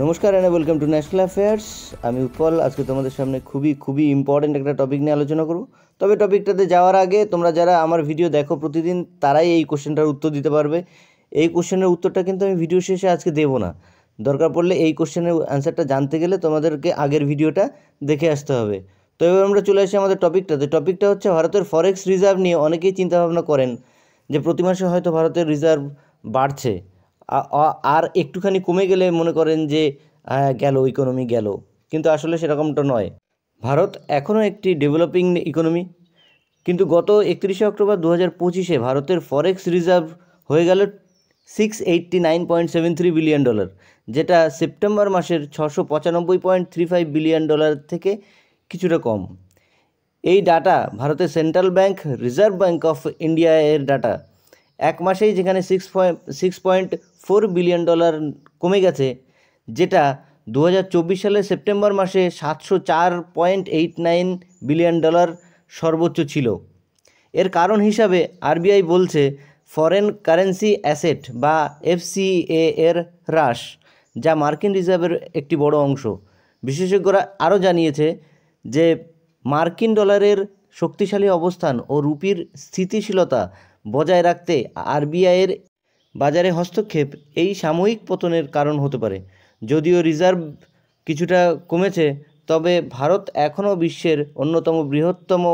নমস্কার and welcome to national affairs. আমি উৎপল। আজকে তোমাদের সামনে খুবই ইম্পর্টেন্ট একটা টপিক নিয়ে আলোচনা করব। তবে টপিকটাতে যাওয়ার আগে তোমরা যারা আমার ভিডিও দেখো প্রতিদিন তারাই এই কোশ্চেনটার উত্তর দিতে পারবে। এই কোশ্চেনের উত্তরটা কিন্তু আমি ভিডিও শেষে আজকে দেবো না। দরকার পড়লে এই কোশ্চেনের অ্যান্সারটা জানতে গেলে তোমাদেরকে আগের ভিডিওটা দেখে আসতে হবে। তো এবার আমরা চলে আসি আমাদের টপিকটাতে। টপিকটা হচ্ছে ভারতের ফরেক্স রিজার্ভ নিয়ে অনেকেই চিন্তাভাবনা করেন যে প্রতি মাসে হয়তো ভারতের রিজার্ভ বাড়ছে, আর একটুখানি কমে গেলে মনে করেন যে গেল ইকোনমি গেল, কিন্তু আসলে সেরকমটা নয়। ভারত এখনও একটি ডেভেলপিং ইকোনমি, কিন্তু গত 31শে অক্টোবর 2025 ভারতের ফরেক্স রিজার্ভ হয়ে গেল $689.73 বিলিয়ন, যেটা সেপ্টেম্বর মাসের $695.35 বিলিয়ন থেকে কিছুটা কম। এই ডাটা ভারতের central bank reserve bank of India এর ডাটা। এক মাসেই যেখানে $6.4 বিলিয়ন কমে গেছে, যেটা 2024 সালের সেপ্টেম্বর মাসে $704.89 বিলিয়ন সর্বোচ্চ ছিল। এর কারণ হিসাবে আরবিআই বলছে ফরেন কারেন্সি অ্যাসেট বা এফসিএ এর হ্রাস, যা মার্কিন রিজার্ভের একটি বড় অংশ। বিশেষজ্ঞরা আরও জানিয়েছে যে মার্কিন ডলারের শক্তিশালী অবস্থান ও রুপির স্থিতিশীলতা বজায় রাখতে আরবিআইয়ের বাজারে হস্তক্ষেপ এই সাময়িক পতনের কারণ হতে পারে। যদিও রিজার্ভ কিছুটা কমেছে, তবে ভারত এখনও বিশ্বের অন্যতম বৃহত্তম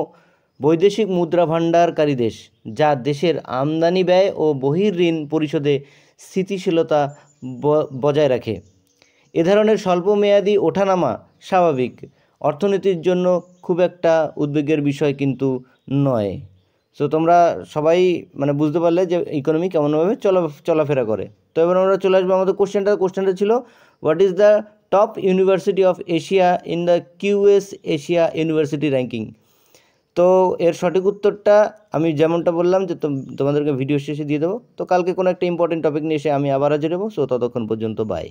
বৈদেশিক মুদ্রা ভাণ্ডারকারী দেশ, যা দেশের আমদানি ব্যয় ও বহির্ঋণ পরিশোধে স্থিতিশীলতা বজায় রাখে। এ ধরনের স্বল্পমেয়াদী ওঠানামা স্বাভাবিক, অর্থনীতির জন্য খুব একটা উদ্বেগের বিষয় কিন্তু নয়। সো তোমরা সবাই বুঝতে পারলে যে ইকোনমি কেমনভাবে চলাফেরা করে। তো এবার আমরা চলে আসবো আমাদের কোশ্চেনটা ছিল, what is the top university of Asia in the QS Asia university ranking. তো এর সঠিক উত্তরটা আমি যেমনটা বললাম যে তোমাদেরকে ভিডিও শেষে দিয়ে দেবো। তো কালকে কোনো একটা ইম্পর্টেন্ট টপিক নিয়ে এসে আমি আবার হাজির হবো। সো ততক্ষণ পর্যন্ত বাই।